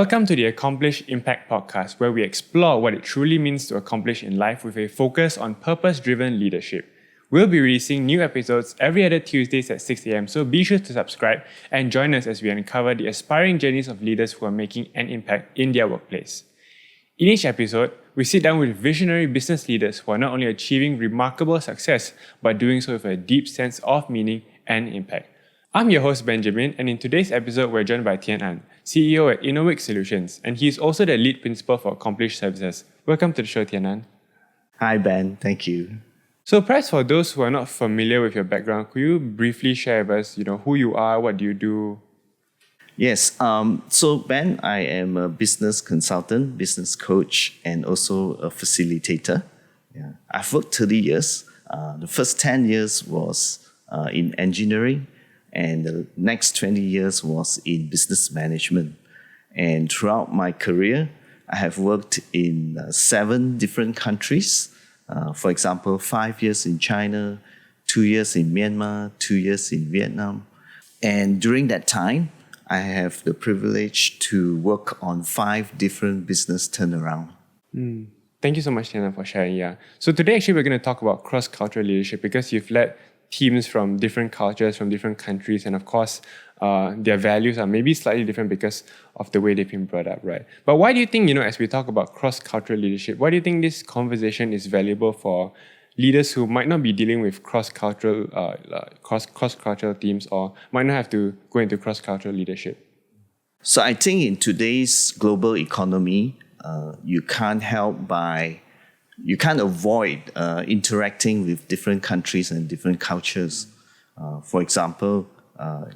Welcome to the Accomplish Impact Podcast, where we explore what it truly means to accomplish in life with a focus on purpose-driven leadership. We'll be releasing new episodes every other Tuesdays at 6 a.m, so be sure to subscribe and join us as we uncover the aspiring journeys of leaders who are making an impact in their workplace. In each episode, we sit down with visionary business leaders who are not only achieving remarkable success, but doing so with a deep sense of meaning and impact. I'm your host Benjamin, and in today's episode, we're joined by Thian Aun, CEO at Innowake Solutions, and he's also the lead principal for Accomplish Services. Welcome to the show, Thian Aun. Hi Ben, thank you. So perhaps for those who are not familiar with your background, could you briefly share with us, who you are, what do you do? Yes, so Ben, I am a business consultant, business coach, and also a facilitator. Yeah. I've worked 30 years. The first 10 years was in engineering, and the next 20 years was in business management. And throughout my career, I have worked in 7 different countries. For example, 5 years in China, 2 years in Myanmar, 2 years in Vietnam. And during that time, I have the privilege to work on 5 different business turnaround. Thank you so much, Thian Aun, for sharing. Yeah. So today, actually, we're going to talk about cross-cultural leadership because you've led teams from different cultures, from different countries, and of course, their values are maybe slightly different because of the way they've been brought up, right? But why do you think, as we talk about cross-cultural leadership, why do you think this conversation is valuable for leaders who might not be dealing with cross-cultural teams or might not have to go into cross-cultural leadership? So I think in today's global economy, you can't avoid interacting with different countries and different cultures. For example,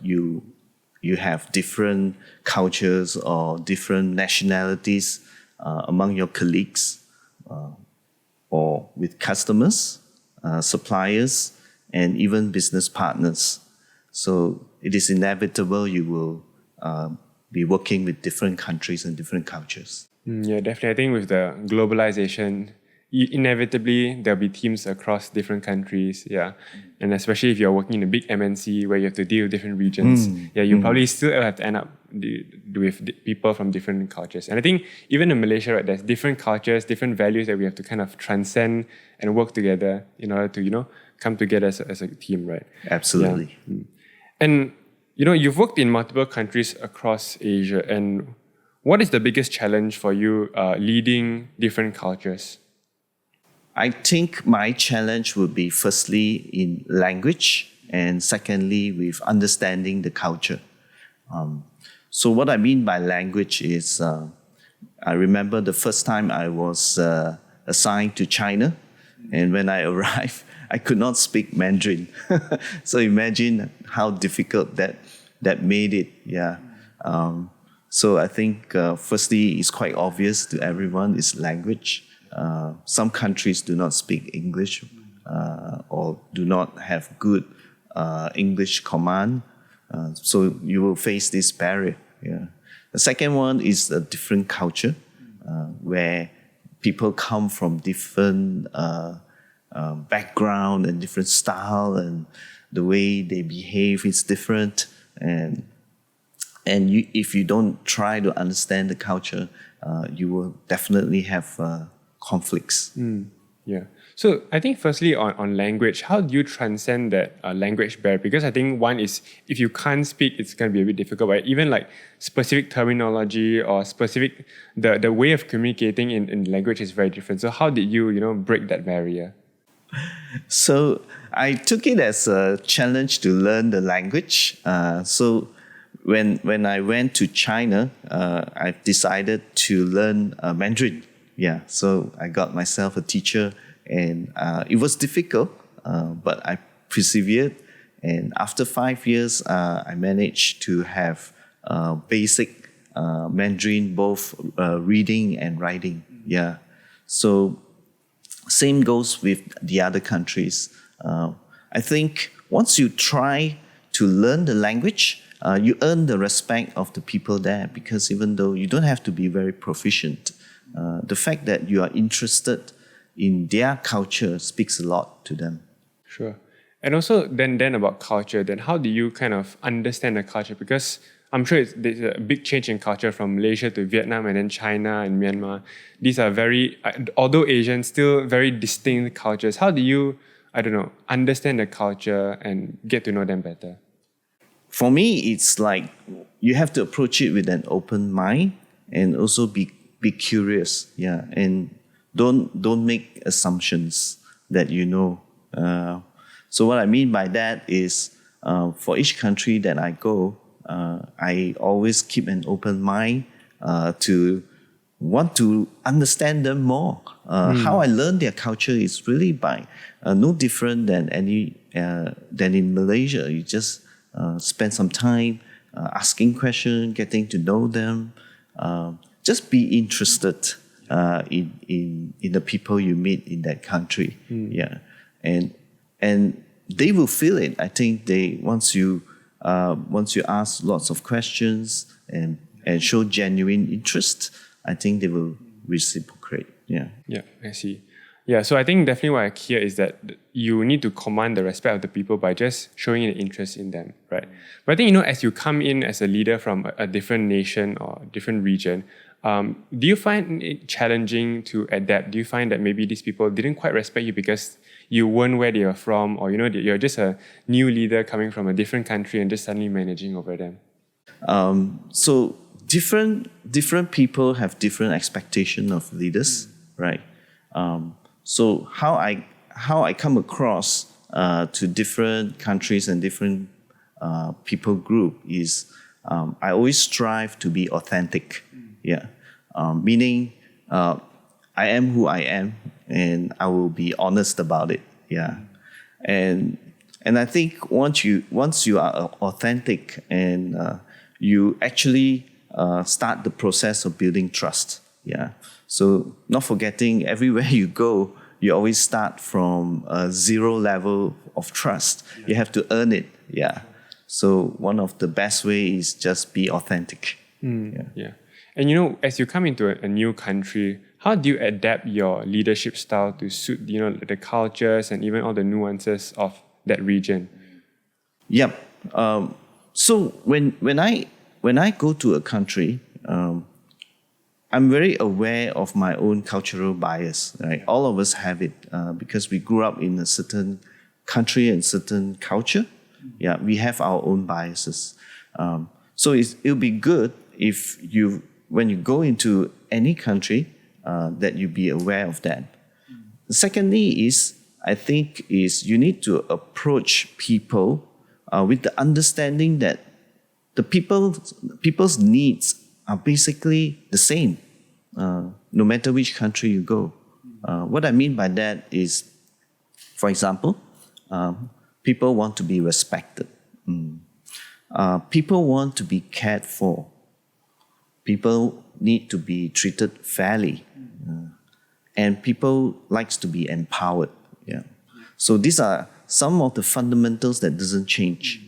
you have different cultures or different nationalities among your colleagues or with customers, suppliers, and even business partners. So it is inevitable you will be working with different countries and different cultures. Yeah, definitely. I think with the globalization, inevitably there'll be teams across different countries, and especially if you're working in a big MNC where you have to deal with different regions, you probably still have to end up with people from different cultures. And I think even in Malaysia, right, there's different cultures, different values that we have to kind of transcend and work together in order to come together as a team, right? Absolutely. And you've worked in multiple countries across Asia, and what is the biggest challenge for you leading different cultures? I think my challenge would be firstly in language and secondly with understanding the culture. So what I mean by language is I remember the first time I was assigned to China, and when I arrived, I could not speak Mandarin. So imagine how difficult that made it. So I think firstly, it's quite obvious to everyone is language. Some countries do not speak English or do not have good English command. So you will face this barrier. The second one is a different culture where people come from different background and different style, and the way they behave is different. And if you don't try to understand the culture, you will definitely have conflicts. So I think firstly on language, how do you transcend that language barrier? Because I think one is if you can't speak, it's going to be a bit difficult, but even like specific terminology or specific, the way of communicating in language is very different. So how did you, break that barrier? So I took it as a challenge to learn the language. So when I went to China, I decided to learn Mandarin. So I got myself a teacher, and it was difficult, but I persevered. And after 5 years, I managed to have basic Mandarin, both reading and writing. So same goes with the other countries. I think once you try to learn the language, you earn the respect of the people there, because even though you don't have to be very proficient, the fact that you are interested in their culture speaks a lot to them. Sure. And also then about culture, then how do you kind of understand the culture? Because I'm sure there's a big change in culture from Malaysia to Vietnam and then China and Myanmar. These are very, although Asian, still very distinct cultures. How do you, understand the culture and get to know them better? For me, it's like you have to approach it with an open mind and also be curious, and don't make assumptions that you know. So what I mean by that is, for each country that I go, I always keep an open mind to want to understand them more. How I learn their culture is really by no different than than in Malaysia. You just spend some time asking questions, getting to know them. Just be interested in the people you meet in that country. And they will feel it. I think once you ask lots of questions and show genuine interest, I think they will reciprocate. Yeah, I see. Yeah, so I think definitely what I hear is that you need to command the respect of the people by just showing an interest in them, right? But I think, as you come in as a leader from a different nation or different region, do you find it challenging to adapt? Do you find that maybe these people didn't quite respect you because you weren't where they are from, or you're just a new leader coming from a different country and just suddenly managing over them? So different people have different expectation of leaders, right? So how I come across to different countries and different people group is I always strive to be authentic. Meaning I am who I am, and I will be honest about it. And I think once you are authentic and you actually start the process of building trust. So not forgetting, everywhere you go, you always start from a zero level of trust. You have to earn it. So one of the best ways is just be authentic. And as you come into a new country, how do you adapt your leadership style to suit the cultures and even all the nuances of that region? So when I go to a country, I'm very aware of my own cultural bias. Right? All of us have it because we grew up in a certain country and certain culture. We have our own biases. So it'll be good if when you go into any country, that you be aware of that. Secondly I think you need to approach people with the understanding that the people's needs are basically the same, no matter which country you go. What I mean by that is, for example, people want to be respected. People want to be cared for. People need to be treated fairly. And people likes to be empowered. So these are some of the fundamentals that doesn't change.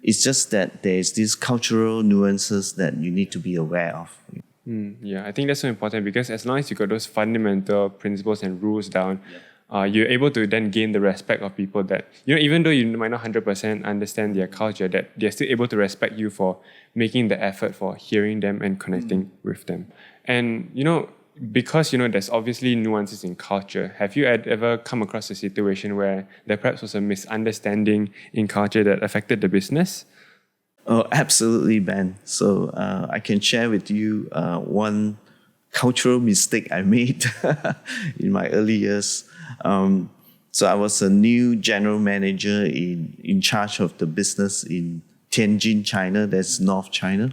It's just that there's these cultural nuances that you need to be aware of. I think that's so important because as long as you got those fundamental principles and rules down, you're able to then gain the respect of people that, even though you might not 100% understand their culture, that they're still able to respect you for making the effort for hearing them and connecting with them. And, because, there's obviously nuances in culture, have you ever come across a situation where there perhaps was a misunderstanding in culture that affected the business? Oh, absolutely, Ben. So I can share with you one cultural mistake I made in my early years. So I was a new general manager in charge of the business in Tianjin, China. That's North China.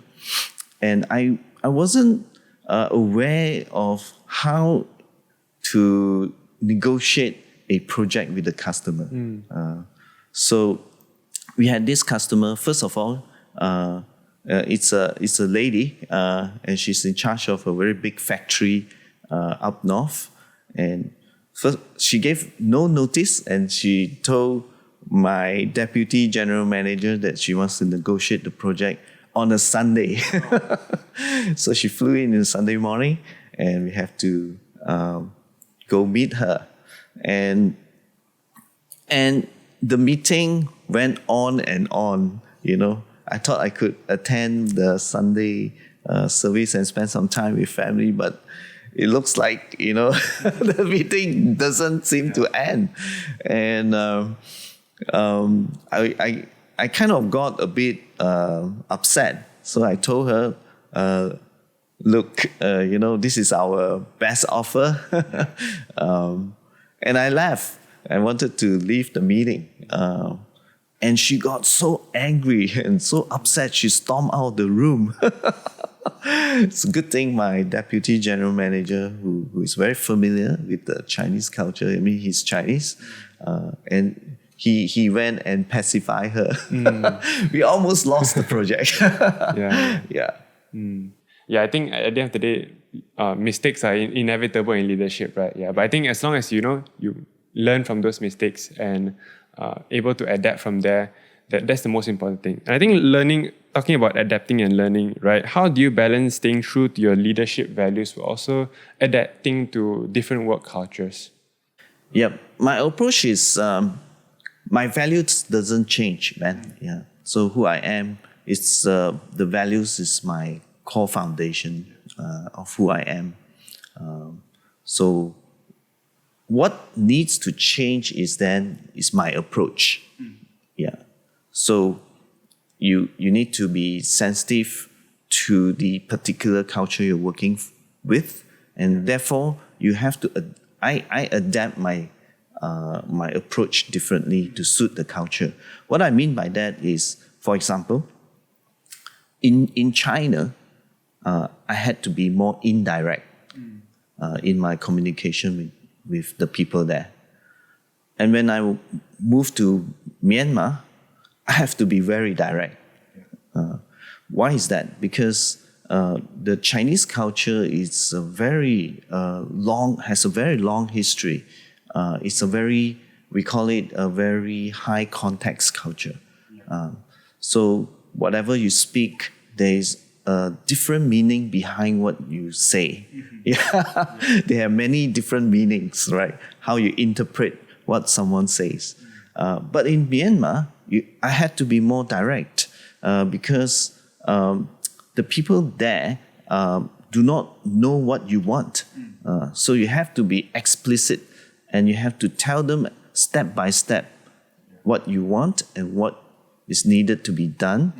And I wasn't aware of how to negotiate a project with the customer. So we had this customer. First of all, it's a lady, and she's in charge of a very big factory up north. And first, she gave no notice, and she told my deputy general manager that she wants to negotiate the project on a Sunday. So she flew in on Sunday morning, and we have to go meet her. And the meeting went on and on, I thought I could attend the Sunday service and spend some time with family, but it looks like, the meeting doesn't seem to end. And I kind of got a bit upset. So I told her, look, this is our best offer. And I left. I wanted to leave the meeting. And she got so angry and so upset, she stormed out of the room. It's a good thing my deputy general manager, who is very familiar with the Chinese culture, I mean, he's Chinese, and he went and pacified her. We almost lost the project. Yeah, I think at the end of the day, mistakes are inevitable in leadership, right? Yeah, but I think as long as you learn from those mistakes and able to adapt from there, that's the most important thing. And I think talking about adapting and learning, right? How do you balance staying true to your leadership values while also adapting to different work cultures? Yep, my approach is my values doesn't change, man. Yeah, so who I am is the values is my core foundation of who I am. So what needs to change is my approach. Yeah. So you need to be sensitive to the particular culture you're working with, and therefore you have to. I adapt my approach differently to suit the culture. What I mean by that is, for example, in China, I had to be more indirect in my communication with the people there. And when I moved to Myanmar, I have to be very direct. Why is that? Because the Chinese culture is has a very long history. We call it a very high context culture. So whatever you speak, there is a different meaning behind what you say. There are many different meanings, right? How you interpret what someone says. But in Myanmar, I had to be more direct because the people there do not know what you want. So you have to be explicit and you have to tell them step by step what you want and what is needed to be done.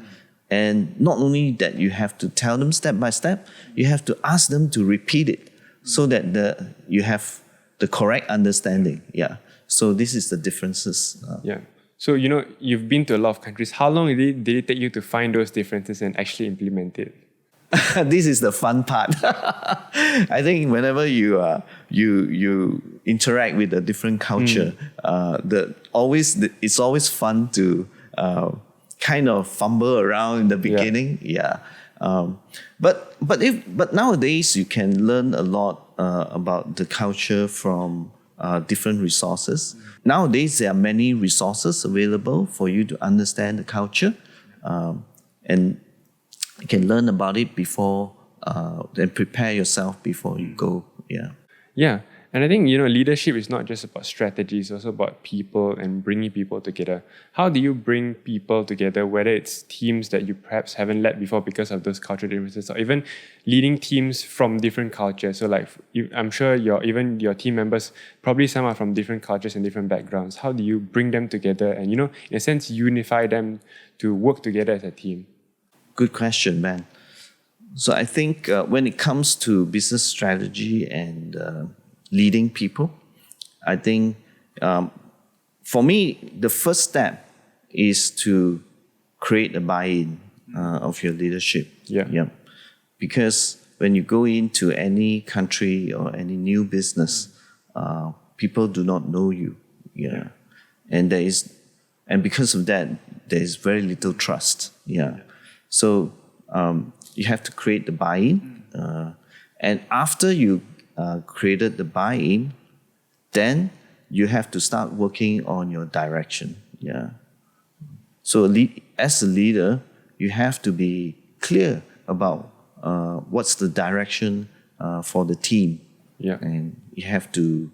And not only that, you have to tell them step by step, you have to ask them to repeat it so that you have the correct understanding. Yeah. So this is the differences. So, you've been to a lot of countries. How long did it take you to find those differences and actually implement it? This is the fun part. I think whenever you interact with a different culture, it's always fun to kind of fumble around in the beginning. But nowadays you can learn a lot about the culture from different resources. Nowadays there are many resources available for you to understand the culture, and you can learn about it before and prepare yourself before you go. Yeah. And I think, leadership is not just about strategy, it's also about people and bringing people together. How do you bring people together, whether it's teams that you perhaps haven't led before because of those cultural differences, or even leading teams from different cultures? So I'm sure your team members, probably some are from different cultures and different backgrounds. How do you bring them together and, in a sense, unify them to work together as a team? Good question, man. So I think when it comes to business strategy and leading people, I think for me, the first step is to create a buy-in of your leadership. Because when you go into any country or any new business, people do not know you. And because of that, there is very little trust. So you have to create the buy-in, and after you created the buy-in, then you have to start working on your direction. So as a leader, you have to be clear about what's the direction for the team. And you have to,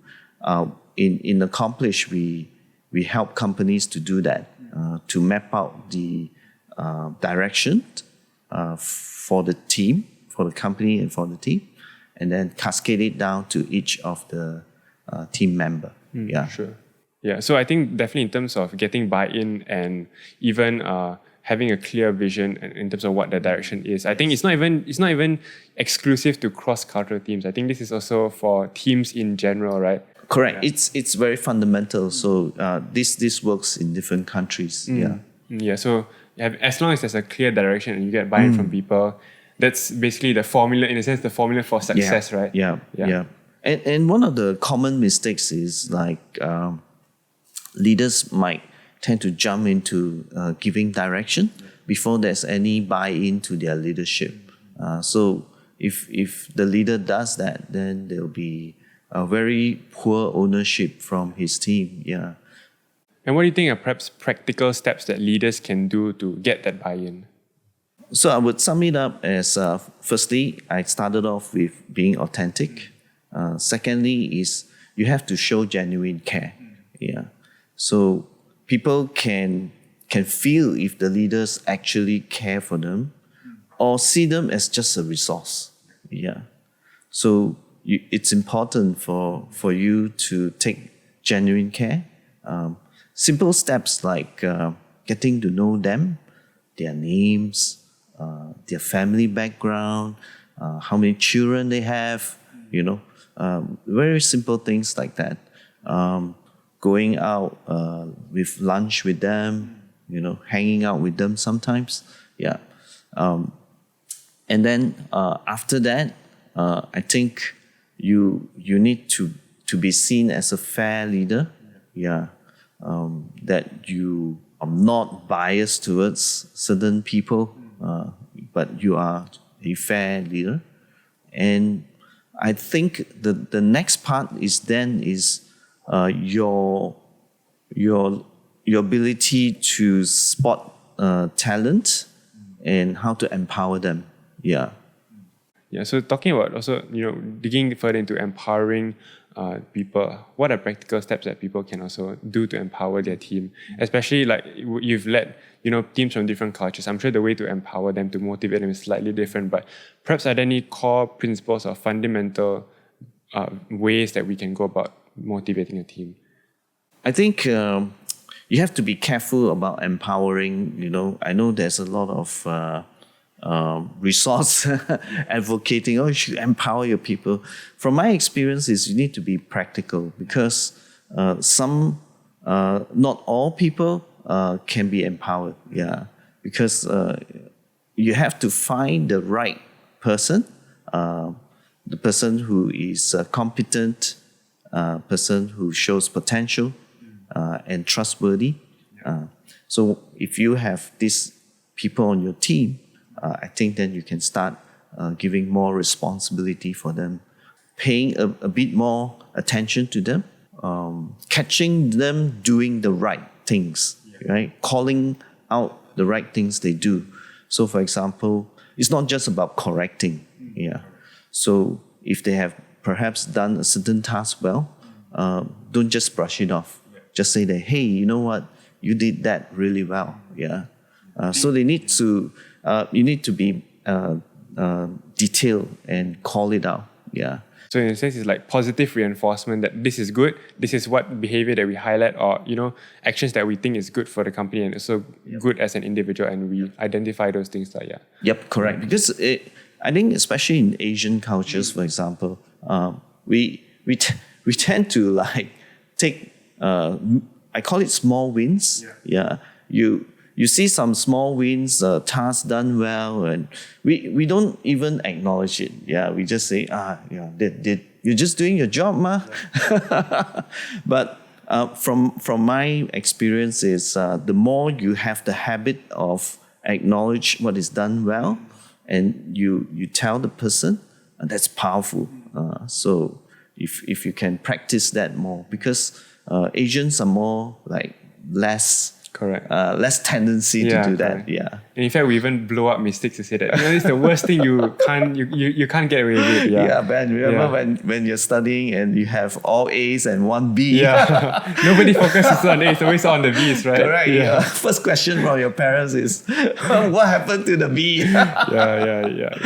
in Accomplish, we help companies to do that, to map out the direction for the team, for the company and for the team, and then cascade it down to each of the team member. Sure. Yeah, so I think definitely in terms of getting buy-in and even having a clear vision in terms of what the direction is. I think it's not even exclusive to cross-cultural teams. I think this is also for teams in general, right? Correct. Yeah. It's very fundamental. So this works in different countries. Yeah. So as long as there's a clear direction and you get buy-in from people, that's basically the formula, in a sense, the formula for success, right? Yeah. And one of the common mistakes is like leaders might tend to jump into giving direction before there's any buy-in to their leadership. So if the leader does that, then there'll be a very poor ownership from his team. Yeah. And what do you think are perhaps practical steps that leaders can do to get that buy-in? So I would sum it up as, firstly, I started off with being authentic. Secondly is you have to show genuine care. Yeah. So people can feel if the leaders actually care for them or see them as just a resource. Yeah. So it's important for you to take genuine care. Simple steps like getting to know them, their names, their family background, how many children they have, very simple things like that. Going out with lunch with them, hanging out with them sometimes. Yeah. And then after that, I think you need to be seen as a fair leader. Yeah. That you are not biased towards certain people, but you are a fair leader. And I think the next part is your ability to spot talent and how to empower them. Yeah. Yeah. So talking about also, digging further into empowering people, what are practical steps that people can also do to empower their team? Especially like you've led, teams from different cultures. I'm sure the way to empower them, to motivate them is slightly different, but perhaps are there any core principles or fundamental ways that we can go about motivating a team? I think you have to be careful about empowering. I know there's a lot of resource advocating, you should empower your people. From my experience is you need to be practical because not all people can be empowered. Yeah, because you have to find the right person, the person who is competent, person who shows potential and trustworthy. So if you have these people on your team, I think then you can start giving more responsibility for them, paying a bit more attention to them, catching them doing the right things, right? Calling out the right things they do. So, for example, it's not just about correcting. Yeah. So if they have perhaps done a certain task well, don't just brush it off. Just say that, hey, you know what? You did that really well. Yeah. So they need to. You need to be detailed and call it out. Yeah. So in a sense, it's like positive reinforcement that this is good. This is what behavior that we highlight, or actions that we think is good for the company and also good as an individual, and we identify those things. Yep, correct. Because I think especially in Asian cultures, for example, we tend to take I call it small wins. Yeah. You see some small wins, tasks done well, and we don't even acknowledge it. Yeah, we just say, you're just doing your job, ma. But from my experience is the more you have the habit of acknowledge what is done well, and you tell the person, that's powerful. So if you can practice that more, because Asians are more less Correct. less tendency to do that. correct. Yeah. And in fact, we even blow up mistakes to say that it's the worst thing you can't get away with. Yeah, Ben, remember when you're studying and you have all A's and one B? Yeah. Nobody focuses on A's, always on the B's, right? Correct. Yeah. First question from your parents is, what happened to the B? Yeah.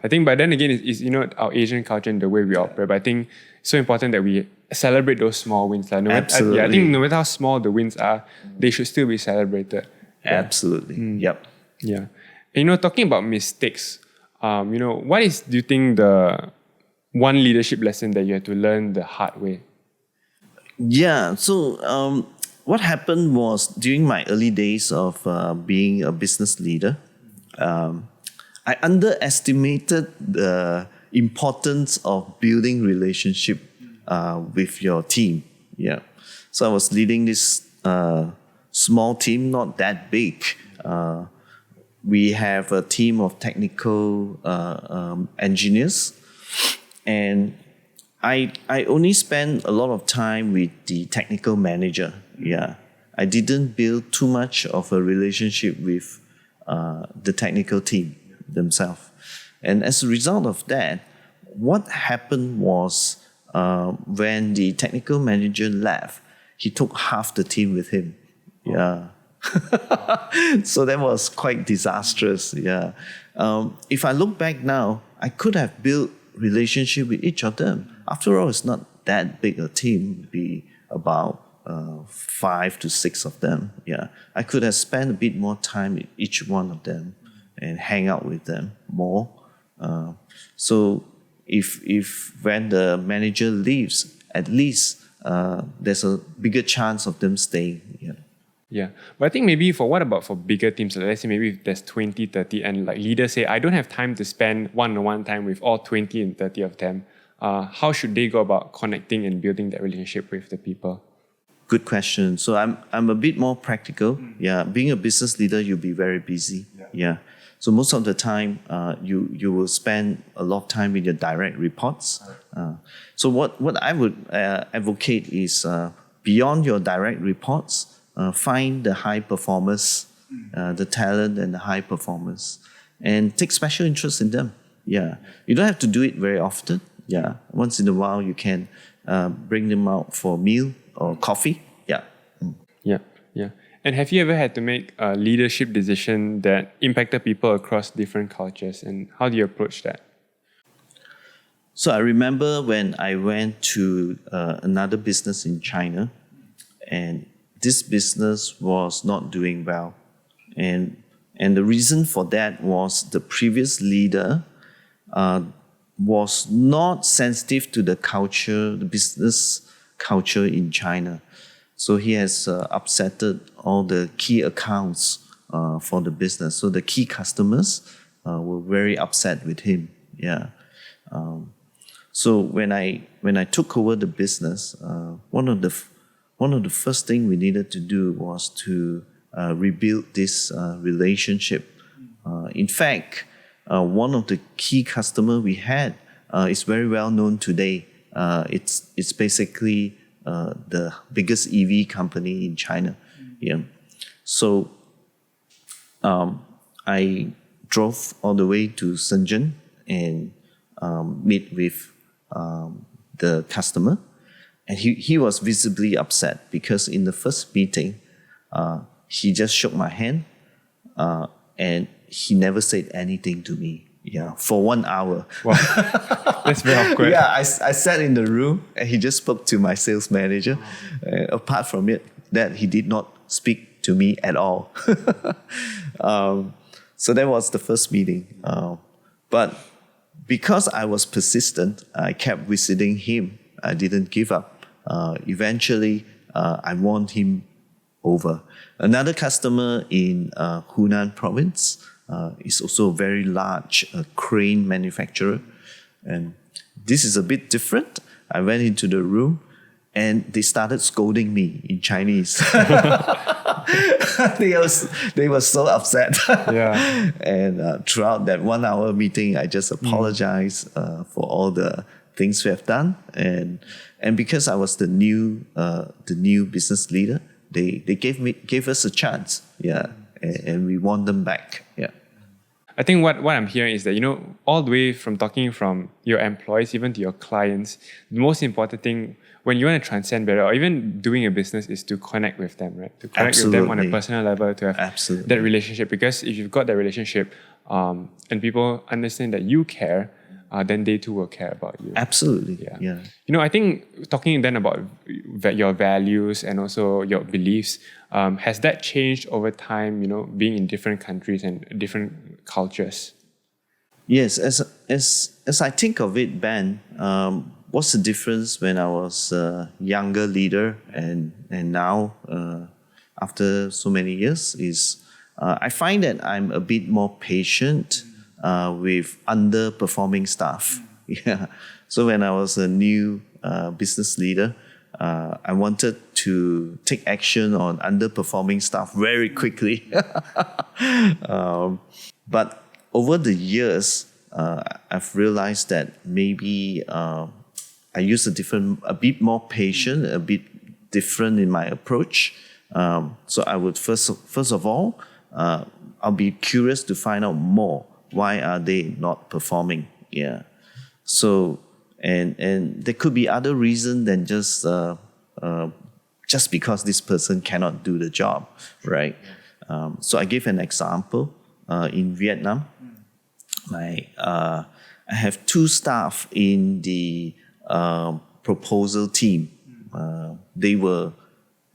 I think, but then again, it's our Asian culture and the way we operate. But I think it's so important that we celebrate those small wins. Like, Absolutely. I think no matter how small the wins are, they should still be celebrated. Absolutely. Yep. Yeah. And, talking about mistakes, what is, do you think, the one leadership lesson that you had to learn the hard way? Yeah. So what happened was during my early days of being a business leader, I underestimated the importance of building relationship with your team. Yeah. So I was leading this small team, not that big. We have a team of technical engineers, and I only spent a lot of time with the technical manager. Yeah, I didn't build too much of a relationship with the technical team themselves. And as a result of that, what happened was when the technical manager left, he took half the team with him. Yeah. So that was quite disastrous. Yeah. If I look back now, I could have built relationship with each of them. After all, it's not that big a team. It'd be about 5 to 6 of them. Yeah. I could have spent a bit more time with each one of them and hang out with them more. So if when the manager leaves, at least there's a bigger chance of them staying. Yeah. Yeah. But I think maybe what about for bigger teams? Like, let's say maybe if there's 20, 30 and like leaders say, I don't have time to spend one-on-one time with all 20 and 30 of them. How should they go about connecting and building that relationship with the people? Good question. So I'm a bit more practical. Yeah. Being a business leader, you'll be very busy. Yeah. So most of the time, you will spend a lot of time with your direct reports. So what I would advocate is beyond your direct reports, find the high performers, the talent and the high performers, and take special interest in them. Yeah, you don't have to do it very often. Yeah, once in a while you can bring them out for a meal or coffee. Yeah. Yeah. And have you ever had to make a leadership decision that impacted people across different cultures, and how do you approach that? So I remember when I went to another business in China, and this business was not doing well. And the reason for that was the previous leader was not sensitive to the culture, the business culture in China. So he has upsetted all the key accounts for the business. So the key customers were very upset with him. Yeah. So when I took over the business, one of the first things we needed to do was to rebuild this relationship. In fact, one of the key customers we had is very well known today. It's basically the biggest EV company in China. Yeah. So I drove all the way to Shenzhen and meet with the customer. And he was visibly upset because in the first meeting, he just shook my hand and he never said anything to me. Yeah, for 1 hour. Wow, that's very awkward. Yeah, I sat in the room and he just spoke to my sales manager. Apart from it, that he did not speak to me at all. So that was the first meeting. But because I was persistent, I kept visiting him. I didn't give up. Eventually, I won him over. Another customer in Hunan province is also a very large crane manufacturer. And this is a bit different. I went into the room and they started scolding me in Chinese. They were so upset. Yeah. And throughout that 1 hour meeting, I just apologized for all the things we have done. And because I was the new business leader, they gave us a chance, and we won them back, I think what I'm hearing is that, all the way from talking from your employees, even to your clients, the most important thing when you want to transcend better or even doing a business is to connect with them, right? To connect with them on a personal level, to have that relationship. Because if you've got that relationship and people understand that you care, then they too will care about you. Absolutely. Yeah. I think talking then about your values and also your beliefs, has that changed over time, being in different countries and different cultures? Yes, as I think of it, Ben, what's the difference when I was a younger leader and now, after so many years, is I find that I'm a bit more patient with underperforming staff. Yeah. So when I was a new business leader, I wanted to take action on underperforming staff very quickly. But over the years, I've realized that maybe I use a bit more patient, a bit different in my approach. So I would first of all, I'll be curious to find out more. Why are they not performing? Yeah. So and there could be other reasons than just because this person cannot do the job, right? So I give an example. In Vietnam, I have 2 staff in the proposal team. They were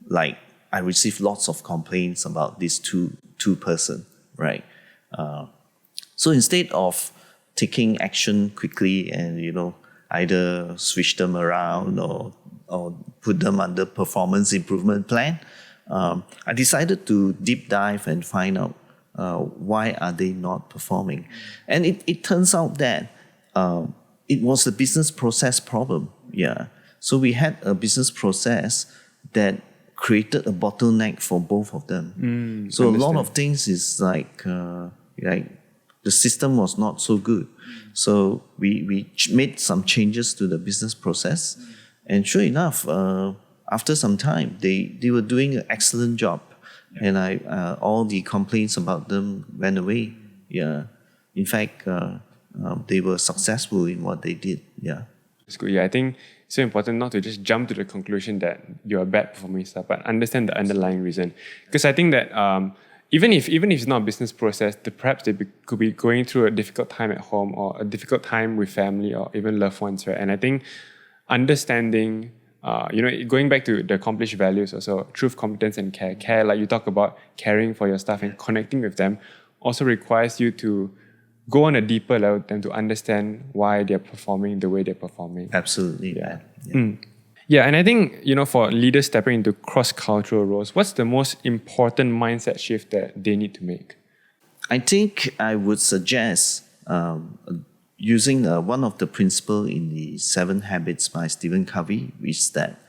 like, I received lots of complaints about this two person, right? So instead of taking action quickly and either switch them around or put them under performance improvement plan, I decided to deep dive and find out why are they not performing. And it turns out that it was a business process problem. Yeah. So we had a business process that created a bottleneck for both of them. So a lot of things is like the system was not so good. So we made some changes to the business process. And sure enough, after some time, they were doing an excellent job. And all the complaints about them went away. Yeah. In fact, they were successful in what they did. Yeah. It's good. Yeah, I think it's so important not to just jump to the conclusion that you're a bad performing staff, but understand the underlying reason. Because I think that even if it's not a business process, perhaps they could be going through a difficult time at home or a difficult time with family or even loved ones, right? And I think understanding, going back to the accomplished values also, truth, competence, and care. Care, like you talk about caring for your staff and connecting with them, also requires you to go on a deeper level than to understand why they're performing the way they're performing. Absolutely. Yeah. Yeah, and I think, for leaders stepping into cross-cultural roles, what's the most important mindset shift that they need to make? I think I would suggest using one of the principles in the 7 Habits by Stephen Covey, which is that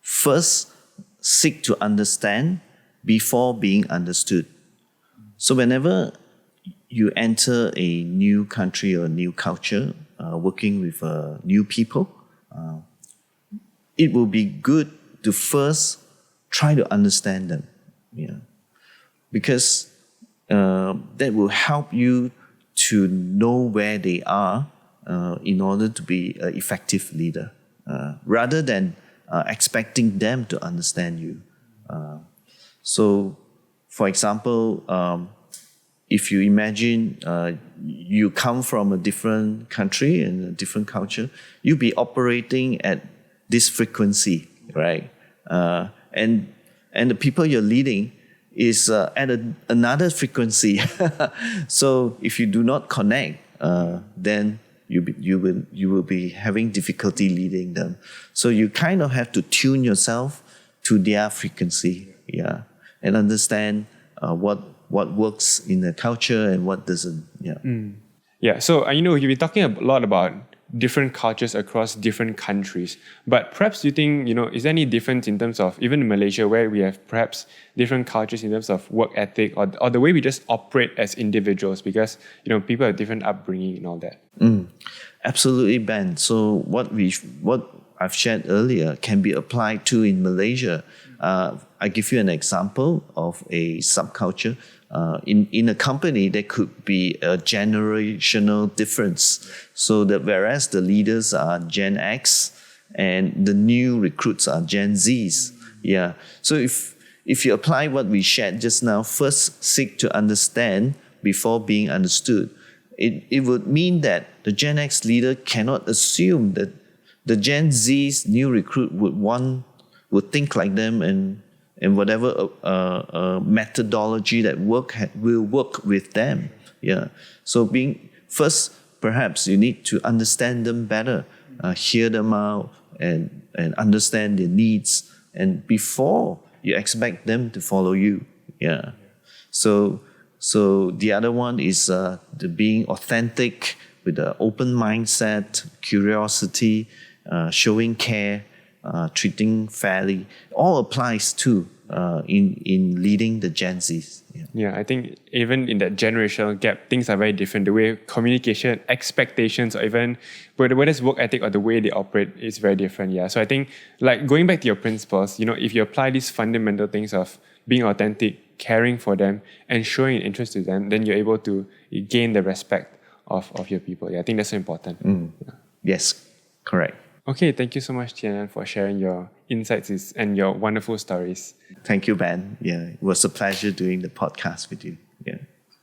first, seek to understand before being understood. So whenever you enter a new country or a new culture, working with new people, it will be good to first try to understand them. Yeah. Because that will help you to know where they are in order to be an effective leader, rather than expecting them to understand you. So, for example, if you imagine you come from a different country and a different culture, you'll be operating at this frequency, right? And the people you're leading is at another frequency. So if you do not connect, then you will be having difficulty leading them. So you kind of have to tune yourself to their frequency, yeah, and understand what works in the culture and what doesn't. Yeah. Yeah. So you've been talking a lot about different cultures across different countries, but perhaps you think is there any difference in terms of even in Malaysia where we have perhaps different cultures in terms of work ethic or the way we just operate as individuals because people have different upbringing and all that. Absolutely, Ben. So what I've shared earlier can be applied to in Malaysia. I give you an example of a subculture. In a company, there could be a generational difference. So that whereas the leaders are Gen X and the new recruits are Gen Zs. Yeah. So if you apply what we shared just now, first seek to understand before being understood. It would mean that the Gen X leader cannot assume that the Gen Z's new recruit would think like them and whatever methodology that will work with them. Yeah. So first, perhaps you need to understand them better, hear them out, and understand their needs, and before you expect them to follow you. Yeah. So the other one is the being authentic with an open mindset, curiosity, showing care, treating fairly. All applies too in leading the Gen Zs. Yeah, I think even in that generational gap, things are very different. The way communication, expectations, or even whether it's work ethic or the way they operate is very different. Yeah, so I think like going back to your principles, if you apply these fundamental things of being authentic, caring for them, and showing an interest to them, then you're able to gain the respect of your people. Yeah, I think that's so important. Yeah. Yes, correct. Okay, thank you so much, Thian Aun, for sharing your insights and your wonderful stories. Thank you, Ben. Yeah, it was a pleasure doing the podcast with you.